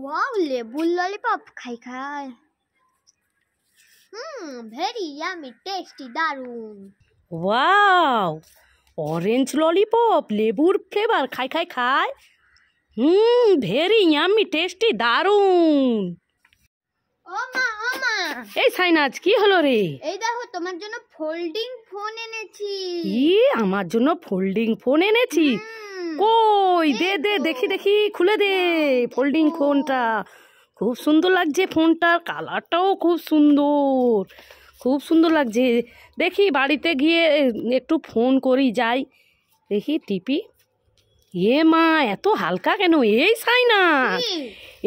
Wow, লেবুর lollipop খাই খাই। ভেরি ইয়ামি, টেস্টি, দারুন। ওয়াও, অরেঞ্জ ললিপপ, লেবুর ফ্লেভার, খাই খাই খাই। ভেরি ইয়ামি, টেস্টি, দারুন। ও মা, ও মা, এই সাইনাজ, কি হলো রে? এই দেখো তোমার জন্য ফোল্ডিং ফোন এনেছি। কি আমার জন্য ফোল্ডিং ফোন এনেছিস? কই দে দে, দেখি দেখি, খুলে দে ফোল্ডিং ফোনটা। খুব সুন্দর লাগছে ফোনটার কালারটাও খুব সুন্দর, খুব সুন্দর লাগছে। দেখি বাড়িতে গিয়ে একটু ফোন করি, যাই দেখি টিপি। মা, এত হালকা কেন? এই সাইনা,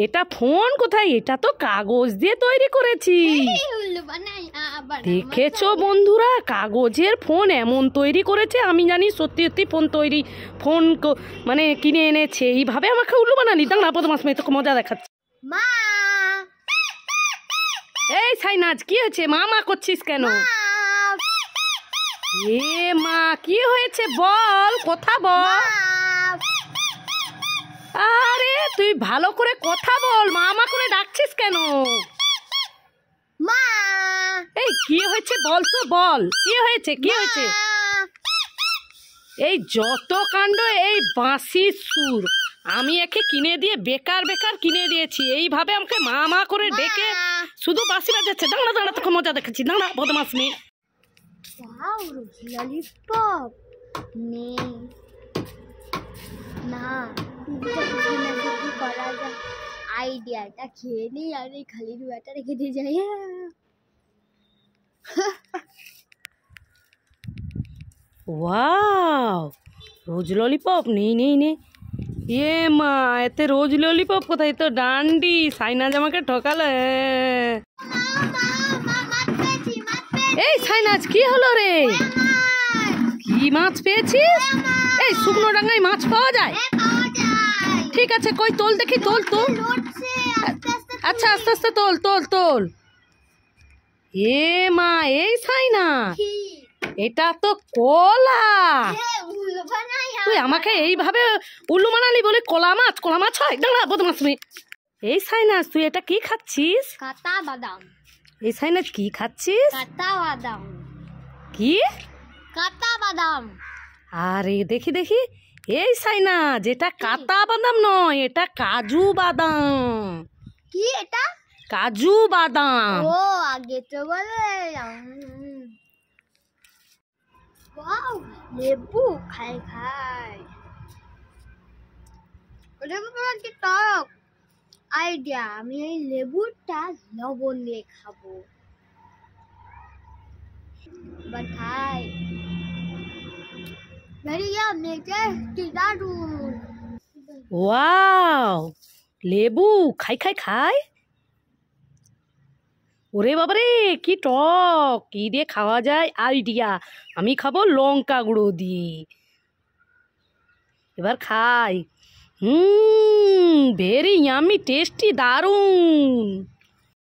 এটা ফোন কোথায়? এটা তো কাগজ দিয়ে তৈরি করেছি। দেখেছো বন্ধুরা, কাগজের ফোন এমন তৈরি করেছে, আমি জানি সত্যি সত্যি ফোন মানে কিনে এনেছে। এইভাবে আমাকে উল্লু বানালি? দাঁড়া বদমাস মেয়ে, তোকে মজা দেখাচ্ছে। মা, এই সাইনাজ, কি হয়েছে? মা মা করছিস কেন? মা, কি হয়েছে বল, কথা বল। আরে তুই ভালো করে কথা বল, মা মা করে ডাকছিস কেন? মা, এই কি হয়েছে বল তো, বল কি হয়েছে, কি হয়েছে? এই যত কাণ্ড, এই বাঁশির সুর। আমি একে কিনে দিয়ে বেকার বেকার কিনে দিয়েছি, এইভাবে আমাকে মা মা করে ডেকে শুধু বাঁশি বাজাচ্ছে। দাঁড়া দাঁড়া, তোকে মজা দেখাচ্ছি, দাঁড়া বদমাস মেয়ে। ওয়াও, ললিপপ নে না, কি করা যায়? আইডিয়াটা খেয়ে নিই আর এই খালি রুয়াটা রেখে দিয়ে যাই। ওয়াও, রোজ ললিপপ, নেই নেই নেই। মা, এতে রোজ ললিপপ কোথায়? তো ডান্ডি। সাইনাজ আমাকে ঠকালে। এই সাইনাজ, কি হলো রে? কি মাছ পেয়েছিস? এই শুকনো ডাঙায় মাছ পাওয়া যায়? ঠিক আছে, কই তোল দেখি, তোল তোল। আচ্ছা, আস্তে আস্তে তোল তোল তোল। মা, এই সাইনা, এটা তো কলা। তুই আমাকে এইভাবে উল্লু বানালি বলে কলা মাছ হয়? দাঁড়া বদমাস মেয়ে। এই সাইনাজ, তুই এটা কি খাচ্ছিস? কাঁচা বাদাম। এই সাইনাজ, কি খাচ্ছিস? কাঁচা বাদাম। কি? কাঁচা বাদাম। আরে দেখি দেখি। এই সাইনাজ, এটা কাঁচা বাদাম নয়, এটা কাজু বাদাম। কি এটা? কাজু বাদাম। ও, আগে তো বলে। ওয়াও, লেবু খাই খাই। লেবু কি টক আইডিয়া। আমি এই লেবুটা লবণ দিয়ে খাবো। এবার খাই। ভেরি ইয়ামি, টেস্টি, দারুন। ওয়াও, লেবু, খাই খাই খাই। ওরে বাবারে, কি টক! কি দিয়ে খাওয়া যায়? আইডিয়া। আমি খাবো লঙ্কা গুঁড়ো দিয়ে। এবার খাই। ভেরি ইয়ামি, টেস্টি, দারুন।